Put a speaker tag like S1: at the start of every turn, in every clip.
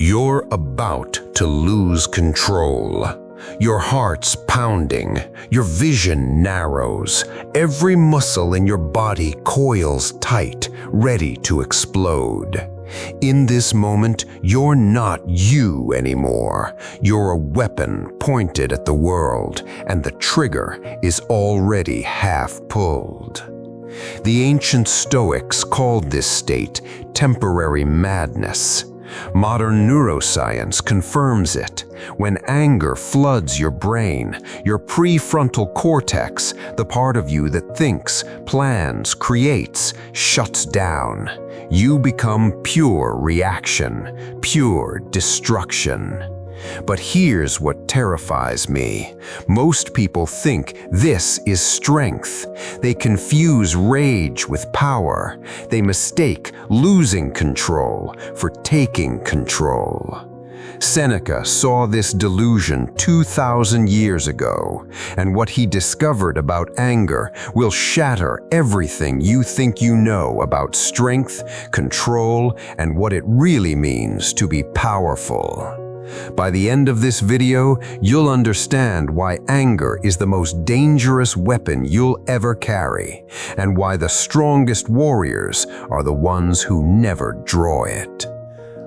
S1: You're about to lose control. Your heart's pounding, your vision narrows, every muscle in your body coils tight, ready to explode. In this moment, you're not you anymore. You're a weapon pointed at the world, and the trigger is already half pulled. The ancient Stoics called this state temporary madness. Modern neuroscience confirms it. When anger floods your brain, your prefrontal cortex, the part of you that thinks, plans, creates, shuts down. You become pure reaction, pure destruction. But here's what terrifies me. Most people think this is strength. They confuse rage with power. They mistake losing control for taking control. Seneca saw this delusion 2,000 years ago, and what he discovered about anger will shatter everything you think you know about strength, control, and what it really means to be powerful. By the end of this video, you'll understand why anger is the most dangerous weapon you'll ever carry, and why the strongest warriors are the ones who never draw it.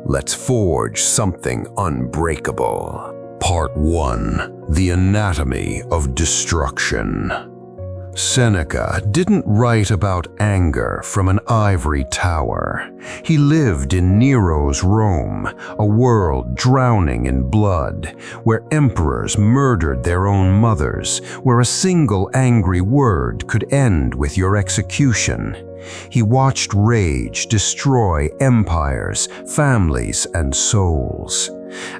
S1: Let's forge something unbreakable. Part 1. The Anatomy of Destruction. Seneca didn't write about anger from an ivory tower. He lived in Nero's Rome, a world drowning in blood, where emperors murdered their own mothers, where a single angry word could end with your execution. He watched rage destroy empires, families, and souls.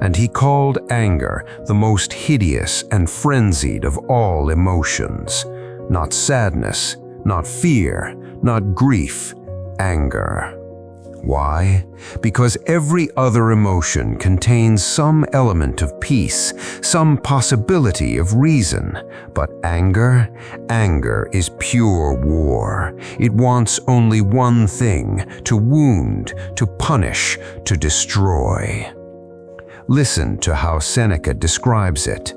S1: And he called anger the most hideous and frenzied of all emotions. Not sadness, not fear, not grief, anger. Why? Because every other emotion contains some element of peace, some possibility of reason. But anger is pure war. It wants only one thing: to wound, to punish, to destroy. Listen to how Seneca describes it.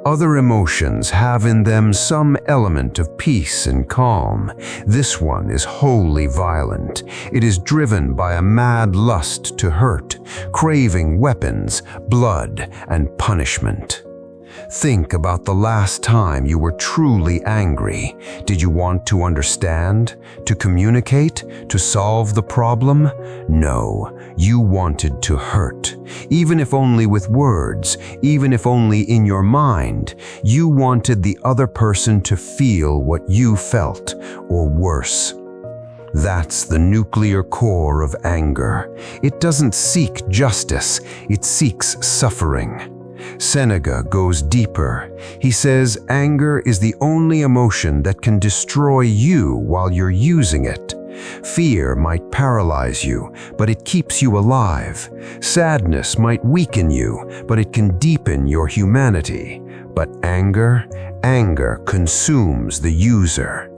S1: Other emotions have in them some element of peace and calm. This one is wholly violent. It is driven by a mad lust to hurt, craving weapons, blood, and punishment. Think about the last time you were truly angry. Did you want to understand? To communicate? To solve the problem? No, you wanted to hurt. Even if only with words, even if only in your mind, you wanted the other person to feel what you felt, or worse. That's the nuclear core of anger. It doesn't seek justice, it seeks suffering. Seneca goes deeper. He says anger is the only emotion that can destroy you while you're using it. Fear might paralyze you, but it keeps you alive. Sadness might weaken you, but it can deepen your humanity. But anger consumes the user.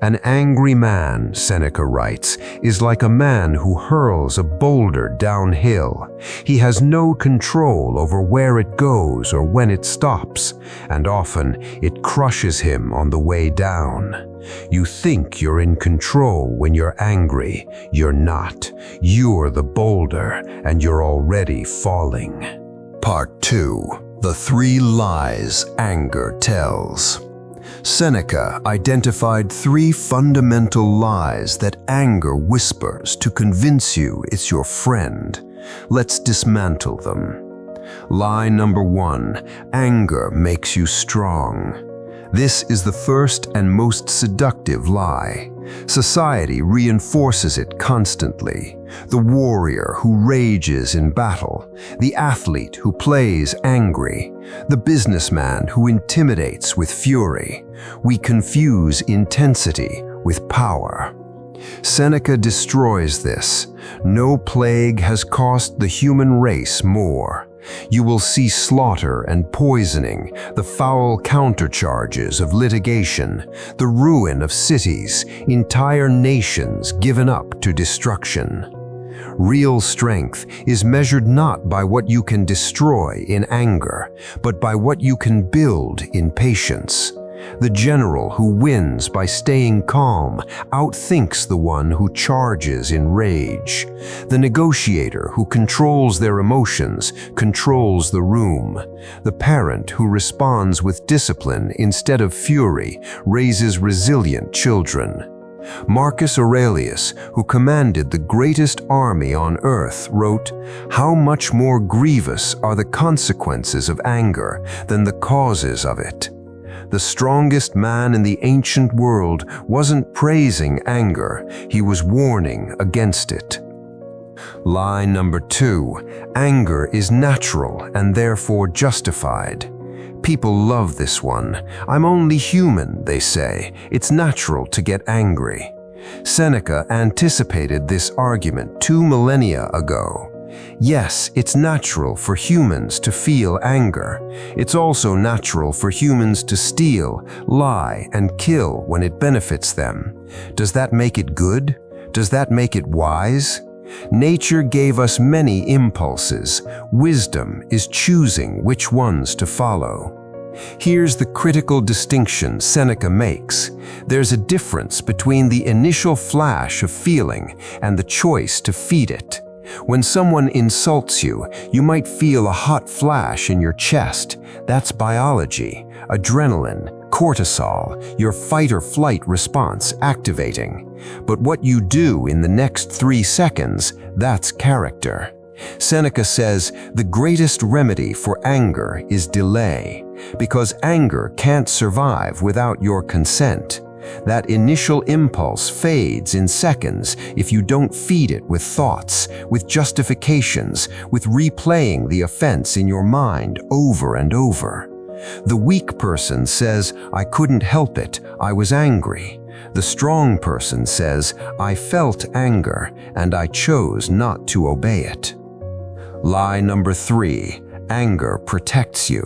S1: An angry man, Seneca writes, is like a man who hurls a boulder downhill. He has no control over where it goes or when it stops, and often it crushes him on the way down. You think you're in control when you're angry. You're not. You're the boulder, and you're already falling. Part 2. The 3 lies anger tells. Seneca identified 3 fundamental lies that anger whispers to convince you it's your friend. Let's dismantle them. Lie number 1, anger makes you strong. This is the first and most seductive lie. Society reinforces it constantly. The warrior who rages in battle, the athlete who plays angry, the businessman who intimidates with fury. We confuse intensity with power. Seneca destroys this. No plague has cost the human race more. You will see slaughter and poisoning, the foul countercharges of litigation, the ruin of cities, entire nations given up to destruction.
S2: Real strength is measured not by what you can destroy in anger, but by what you can build in patience. The general who wins by staying calm outthinks the one who charges in rage. The negotiator who controls their emotions controls the room. The parent who responds with discipline instead of fury raises resilient children. Marcus Aurelius, who commanded the greatest army on earth, wrote, "How much more grievous are the consequences of anger than the causes of it." The strongest man in the ancient world wasn't praising anger, he was warning against it. Lie number 2, anger is natural and therefore justified. People love this one. I'm only human, they say. It's natural to get angry. Seneca anticipated this argument 2 millennia ago. Yes, it's natural for humans to feel anger. It's also natural for humans to steal, lie, and kill when it benefits them. Does that make it good? Does that make it wise? Nature gave us many impulses. Wisdom is choosing which ones to follow. Here's the critical distinction Seneca makes. There's a difference between the initial flash of feeling and the choice to feed it. When someone insults you, you might feel a hot flash in your chest. That's biology, adrenaline, cortisol, your fight-or-flight response activating. But what you do in the next 3 seconds, that's character. Seneca says the greatest remedy for anger is delay, because anger can't survive without your consent. That initial impulse fades in seconds if you don't feed it with thoughts, with justifications, with replaying the offense in your mind over and over. The weak person says, "I couldn't help it, I was angry." The strong person says, "I felt anger, and I chose not to obey it." Lie number 3, anger protects you.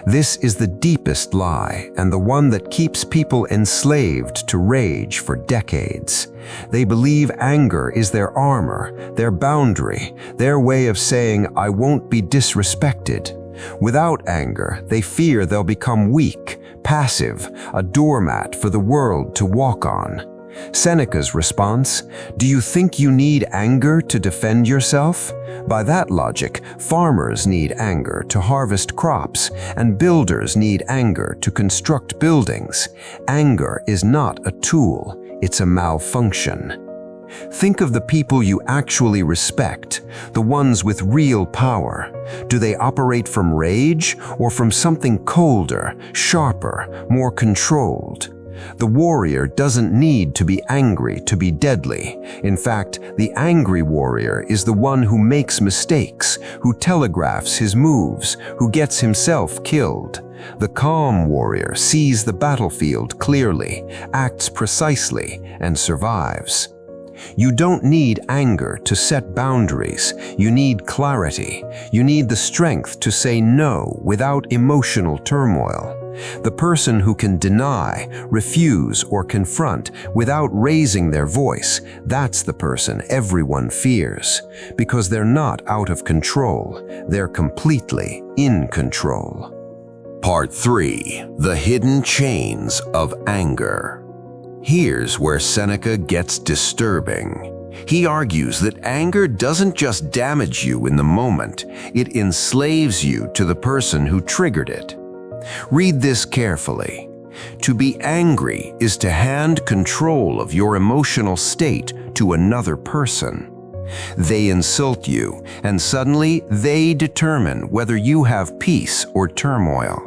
S2: This is the deepest lie and the one that keeps people enslaved to rage for decades. They believe anger is their armor, their boundary, their way of saying, "I won't be disrespected." Without anger, they fear they'll become weak, passive, a doormat for the world to walk on. Seneca's response, "Do you think you need anger to defend yourself?" By that logic, farmers need anger to harvest crops, and builders need anger to construct buildings. Anger is not a tool, it's a malfunction. Think of the people you actually respect, the ones with real power. Do they operate from rage or from something colder, sharper, more controlled? The warrior doesn't need to be angry to be deadly. In fact, the angry warrior is the one who makes mistakes, who telegraphs his moves, who gets himself killed. The calm warrior sees the battlefield clearly, acts precisely, and survives. You don't need anger to set boundaries. You need clarity. You need the strength to say no without emotional turmoil. The person who can deny, refuse, or confront without raising their voice, that's the person everyone fears, because they're not out of control, they're completely in control.
S1: Part 3. The Hidden Chains of Anger. Here's where Seneca gets disturbing. He argues that anger doesn't just damage you in the moment, it enslaves you to the person who triggered it. Read this carefully. To be angry is to hand control of your emotional state to another person. They insult you, and suddenly they determine whether you have peace or turmoil.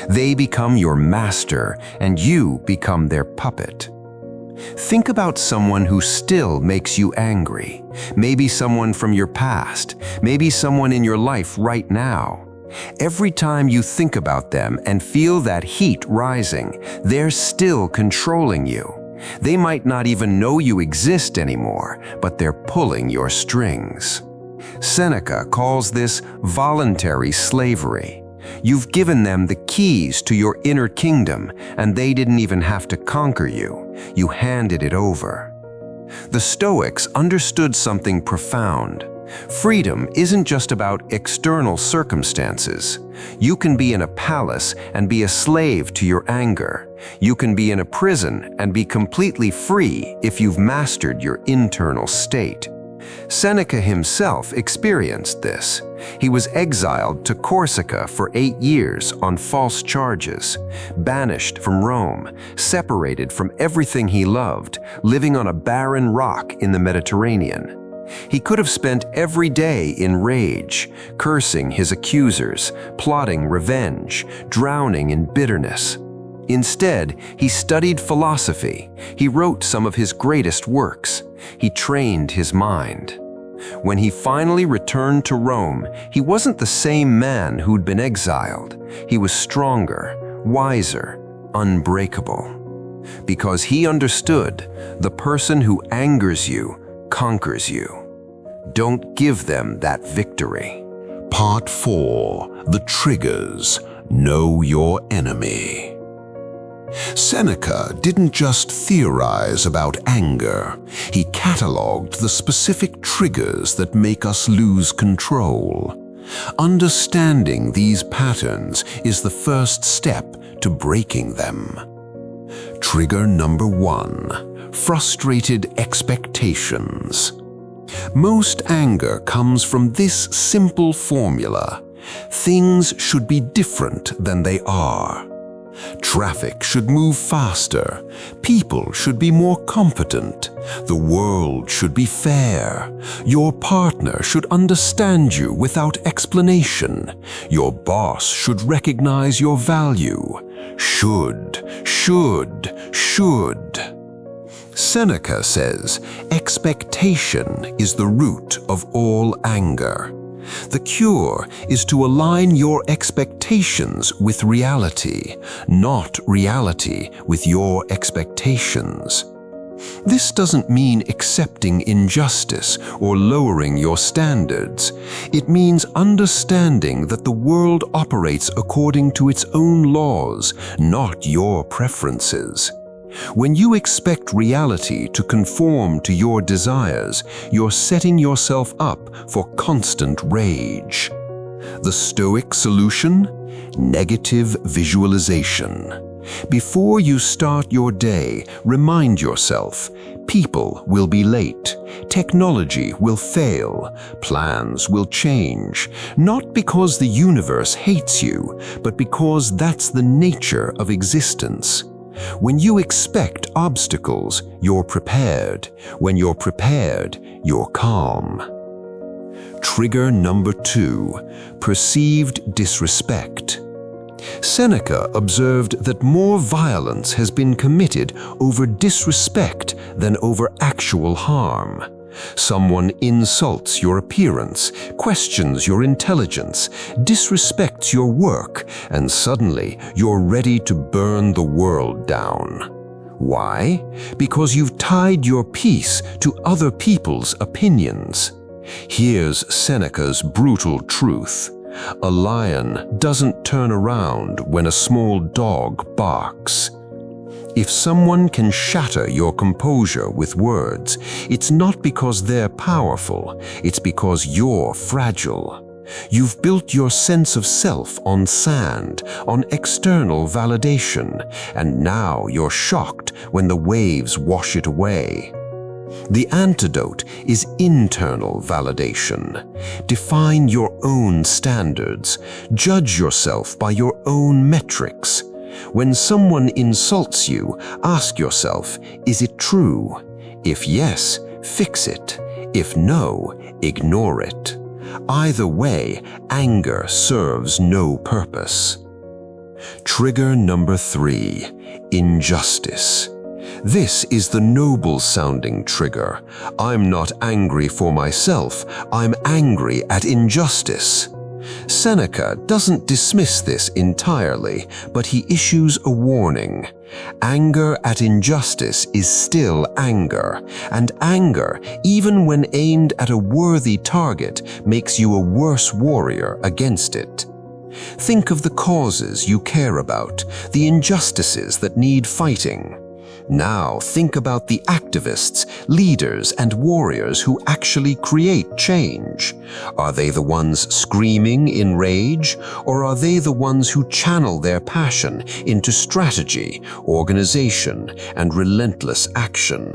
S1: They become your master, and you become their puppet. Think about someone who still makes you angry. Maybe someone from your past, maybe someone in your life right now. Every time you think about them and feel that heat rising, they're still controlling you. They might not even know you exist anymore, but they're pulling your strings. Seneca calls this voluntary slavery. You've given them the keys to your inner kingdom, and they didn't even have to conquer you. You handed it over.
S2: The Stoics understood something profound. Freedom isn't just about external circumstances. You can be in a palace and be a slave to your anger. You can be in a prison and be completely free if you've mastered your internal state. Seneca himself experienced this. He was exiled to Corsica for 8 years on false charges, banished from Rome, separated from everything he loved, living on a barren rock in the Mediterranean. He could have spent every day in rage, cursing his accusers, plotting revenge, drowning in bitterness. Instead, he studied philosophy. He wrote some of his greatest works. He trained his mind. When he finally returned to Rome, he wasn't the same man who'd been exiled. He was stronger, wiser, unbreakable. Because he understood, the person who angers you conquers you. Don't give them that victory.
S1: Part 4. The Triggers. Know your enemy. Seneca didn't just theorize about anger. He cataloged the specific triggers that make us lose control. Understanding these patterns is the first step to breaking them. Trigger number 1. Frustrated expectations. Most anger comes from this simple formula. Things should be different than they are. Traffic should move faster. People should be more competent. The world should be fair. Your partner should understand you without explanation. Your boss should recognize your value. Should. Seneca says, expectation is the root of all anger. The cure is to align your expectations with reality, not reality with your expectations. This doesn't mean accepting injustice or lowering your standards. It means understanding that the world operates according to its own laws, not your preferences. When you expect reality to conform to your desires, you're setting yourself up for constant rage. The Stoic solution? Negative visualization. Before you start your day, remind yourself, people will be late, technology will fail, plans will change, not because the universe hates you, but because that's the nature of existence. When you expect obstacles, you're prepared. When you're prepared, you're calm. Trigger number 2. Perceived disrespect. Seneca observed that more violence has been committed over disrespect than over actual harm. Someone insults your appearance, questions your intelligence, disrespects your work, and suddenly you're ready to burn the world down. Why? Because you've tied your peace to other people's opinions. Here's Seneca's brutal truth. A lion doesn't turn around when a small dog barks. If someone can shatter your composure with words, it's not because they're powerful, it's because you're fragile. You've built your sense of self on sand, on external validation, and now you're shocked when the waves wash it away. The antidote is internal validation. Define your own standards. Judge yourself by your own metrics. When someone insults you, ask yourself, is it true? If yes, fix it. If no, ignore it. Either way, anger serves no purpose. Trigger number 3. Injustice. This is the noble-sounding trigger. I'm not angry for myself, I'm angry at injustice. Seneca doesn't dismiss this entirely, but he issues a warning. Anger at injustice is still anger, and anger, even when aimed at a worthy target, makes you a worse warrior against it. Think of the causes you care about, the injustices that need fighting.
S2: Now think about the activists, leaders, and warriors who actually create change. Are they the ones screaming in rage, or are they the ones who channel their passion into strategy, organization, and relentless action?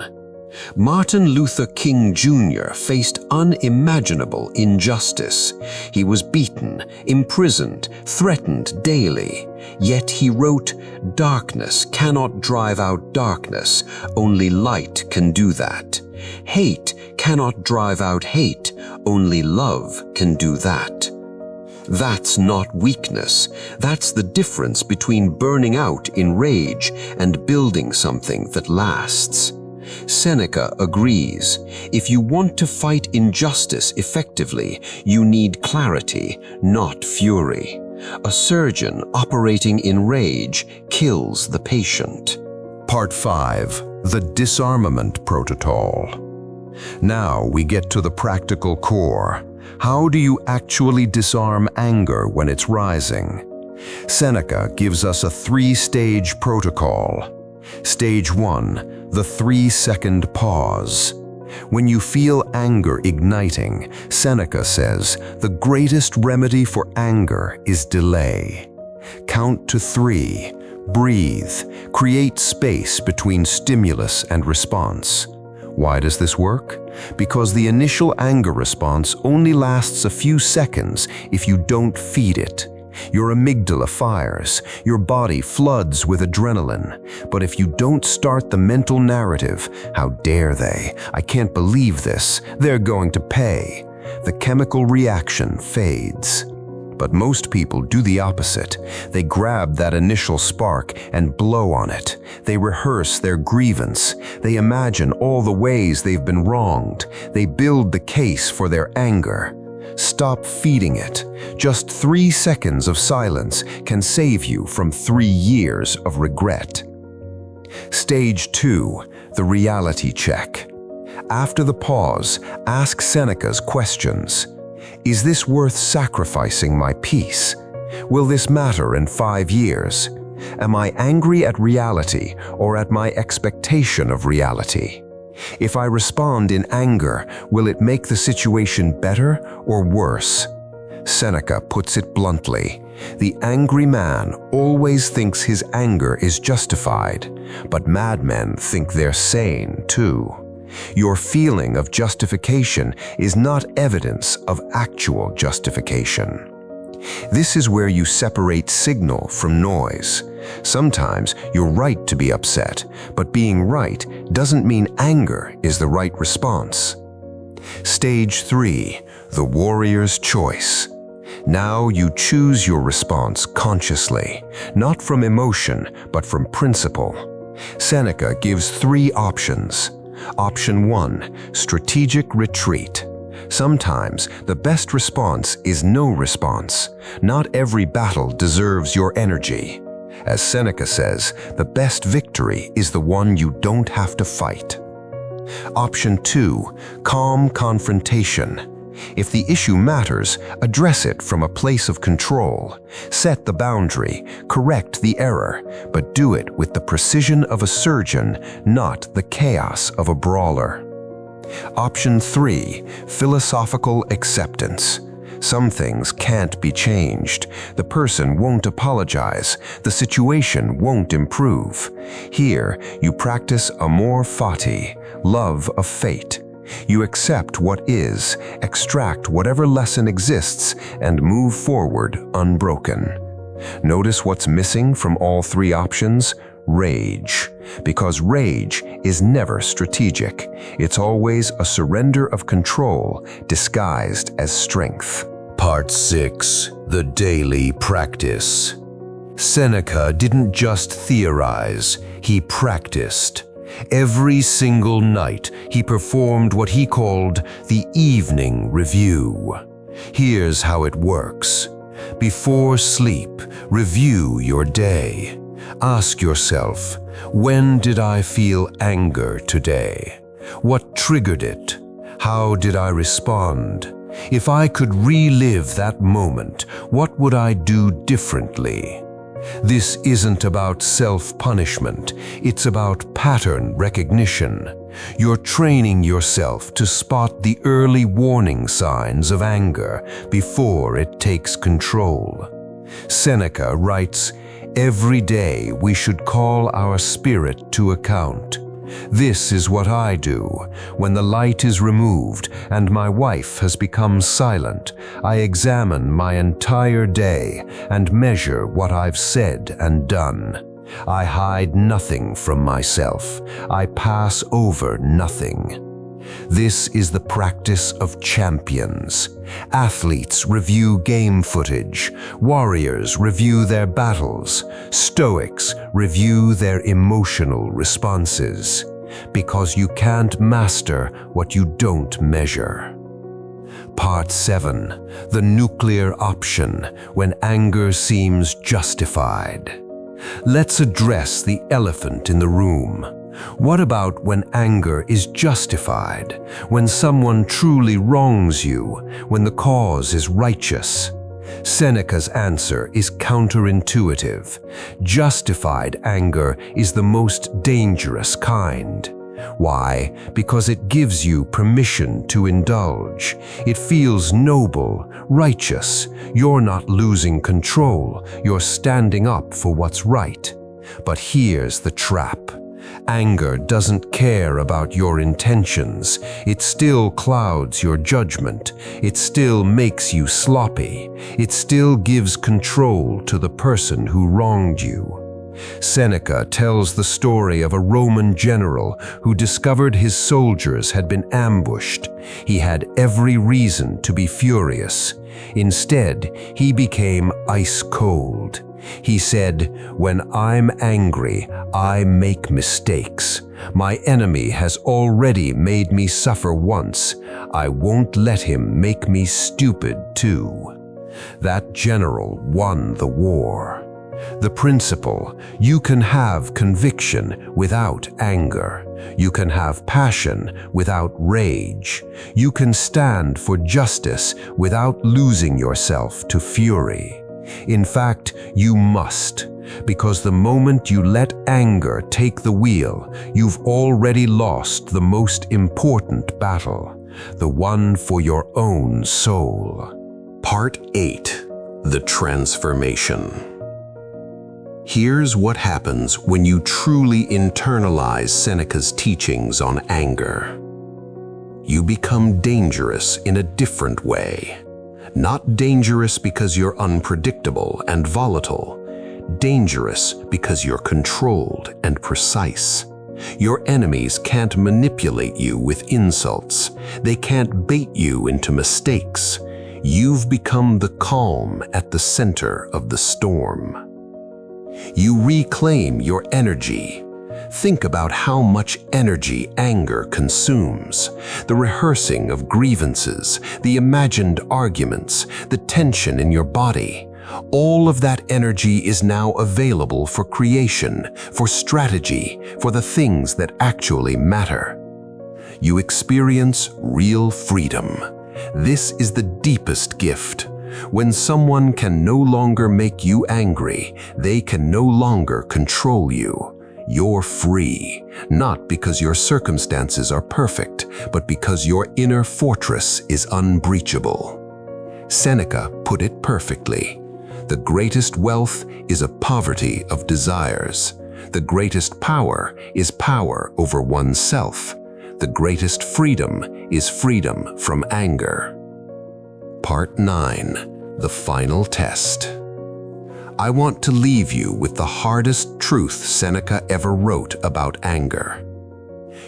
S2: Martin Luther King Jr. faced unimaginable injustice. He was beaten, imprisoned, threatened daily. Yet he wrote, "Darkness cannot drive out darkness, only light can do that. Hate cannot drive out hate, only love can do that." That's not weakness. That's the difference between burning out in rage and building something that lasts. Seneca agrees. If you want to fight injustice effectively, you need clarity, not fury. A surgeon operating in rage kills the patient.
S1: Part 5. The Disarmament Protocol. Now we get to the practical core. How do you actually disarm anger when it's rising? Seneca gives us a 3-stage protocol. Stage 1, the 3-second pause. When you feel anger igniting, Seneca says, the greatest remedy for anger is delay. Count to 3, breathe, create space between stimulus and response. Why does this work? Because the initial anger response only lasts a few seconds if you don't feed it. Your amygdala fires, your body floods with adrenaline. But if you don't start the mental narrative, how dare they? I can't believe this. They're going to pay. The chemical reaction fades. But most people do the opposite. They grab that initial spark and blow on it. They rehearse their grievance. They imagine all the ways they've been wronged. They build the case for their anger. Stop feeding it. Just 3 seconds of silence can save you from 3 years of regret. Stage 2, the reality check. After the pause, ask Seneca's questions. Is this worth sacrificing my peace? Will this matter in 5 years? Am I angry at reality or at my expectation of reality? If I respond in anger, will it make the situation better or worse? Seneca puts it bluntly. The angry man always thinks his anger is justified, but madmen think they're sane too. Your feeling of justification is not evidence of actual justification. This is where you separate signal from noise. Sometimes you're right to be upset, but being right doesn't mean anger is the right response. Stage 3, the warrior's choice. Now you choose your response consciously, not from emotion, but from principle. Seneca gives 3 options. Option 1, strategic retreat. Sometimes the best response is no response. Not every battle deserves your energy. As Seneca says, the best victory is the one you don't have to fight. Option 2, calm confrontation. If the issue matters, address it from a place of control. Set the boundary, correct the error, but do it with the precision of a surgeon, not the chaos of a brawler. Option 3, philosophical acceptance. Some things can't be changed. The person won't apologize. The situation won't improve. Here, you practice amor fati, love of fate. You accept what is, extract whatever lesson exists, and move forward unbroken. Notice what's missing from all 3 options? Rage. Because rage is never strategic. It's always a surrender of control disguised as strength. Part 6. The Daily Practice. Seneca didn't just theorize, he practiced. Every single night, he performed what he called the evening review. Here's how it works. Before sleep, review your day. Ask yourself, when did I feel anger today? What triggered it? How did I respond? If I could relive that moment, what would I do differently?
S2: This isn't about self-punishment, it's about pattern recognition. You're training yourself to spot the early warning signs of anger before it takes control. Seneca writes, "Every day we should call our spirit to account." This is what I do. When the light is removed and my wife has become silent, I examine my entire day and measure what I've said and done. I hide nothing from myself. I pass over nothing. This is the practice of champions. Athletes review game footage. Warriors review their battles. Stoics review their emotional responses. Because you can't master what you don't measure. Part 7. The nuclear option, when anger seems justified. Let's address the elephant in the room. What about when anger is justified, when someone truly wrongs you, when the cause is righteous? Seneca's answer is counterintuitive. Justified anger is the most dangerous kind. Why? Because it gives you permission to indulge. It feels noble, righteous. You're not losing control. You're standing up for what's right. But here's the trap. Anger doesn't care about your intentions. It still clouds your judgment. It still makes you sloppy. It still gives control to the person who wronged you. Seneca tells the story of a Roman general who discovered his soldiers had been ambushed. He had every reason to be furious. Instead, he became ice cold. He said, "When I'm angry, I make mistakes. My enemy has already made me suffer once. I won't let him make me stupid too." That general won the war. The principle: you can have conviction without anger. You can have passion without rage. You can stand for justice without losing yourself to fury. In fact, you must, because the moment you let anger take the wheel, you've already lost the most important battle, the one for your own soul.
S1: Part 8. The Transformation. Here's what happens when you truly internalize Seneca's teachings on anger. You become dangerous in a different way. Not dangerous because you're unpredictable and volatile. Dangerous because you're controlled and precise. Your enemies can't manipulate you with insults. They can't bait you into mistakes. You've become the calm at the center of the storm. You reclaim your energy. Think about how much energy anger consumes. The rehearsing of grievances, the imagined arguments, the tension in your body. All of that energy is now available for creation, for strategy, for the things that actually matter. You experience real freedom. This is the deepest gift. When someone can no longer make you angry, they can no longer control you. You're free, not because your circumstances are perfect, but because your inner fortress is unbreachable. Seneca put it perfectly. The greatest wealth is a poverty of desires. The greatest power is power over oneself. The greatest freedom is freedom from anger. Part 9. The Final Test. I want to leave you with the hardest truth Seneca ever wrote about anger.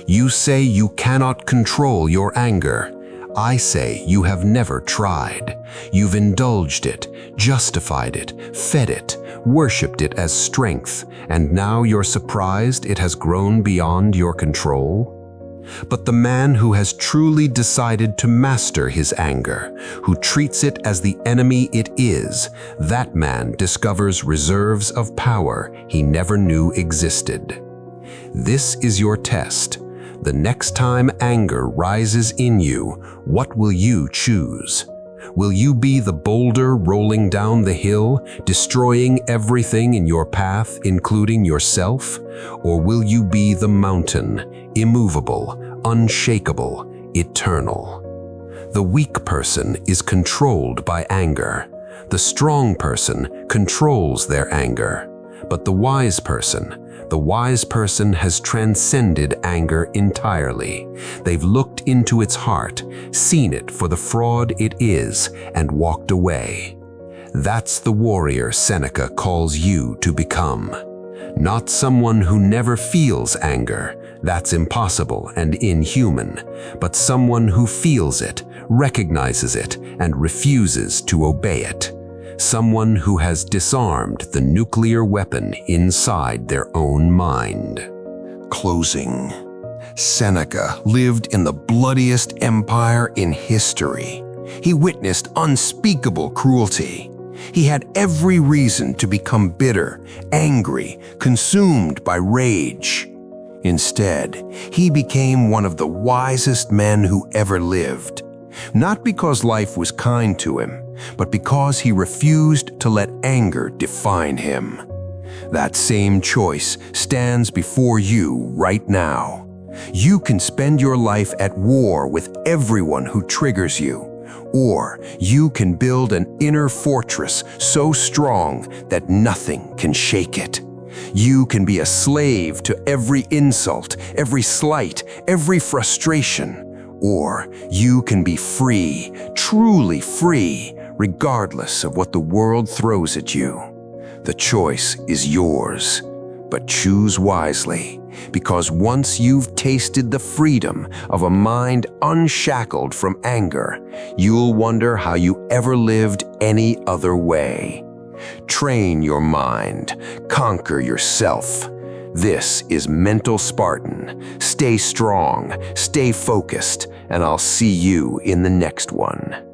S1: You say you cannot control your anger. I say you have never tried. You've indulged it, justified it, fed it, worshipped it as strength, and now you're surprised it has grown beyond your control? But the man who has truly decided to master his anger, who treats it as the enemy it is, that man discovers reserves of power he never knew existed. This is your test. The next time anger rises in you, what will you choose?
S2: Will you be the boulder rolling down the hill, destroying everything in your path, including yourself? Or will you be the mountain, immovable, unshakable, eternal? The weak person is controlled by anger. The strong person controls their anger. But the wise person has transcended anger entirely. They've looked into its heart, seen it for the fraud it is, and walked away. That's the warrior Seneca calls you to become. Not someone who never feels anger, that's impossible and inhuman, but someone who feels it, recognizes it, and refuses to obey it. Someone who has disarmed the nuclear weapon inside their own mind.
S1: Closing. Seneca lived in the bloodiest empire in history. He witnessed unspeakable cruelty. He had every reason to become bitter, angry, consumed by rage. Instead, he became one of the wisest men who ever lived. Not because life was kind to him, but because he refused to let anger define him. That same choice stands before you right now. You can spend your life at war with everyone who triggers you, or you can build an inner fortress so strong that nothing can shake it. You can be a slave to every insult, every slight, every frustration, or you can be free, truly free, regardless of what the world throws at you. The choice is yours, but choose wisely, because once you've tasted the freedom of a mind unshackled from anger, you'll wonder how you ever lived any other way. Train your mind, conquer yourself. This is Mental Spartan. Stay strong, stay focused, and I'll see you in the next one.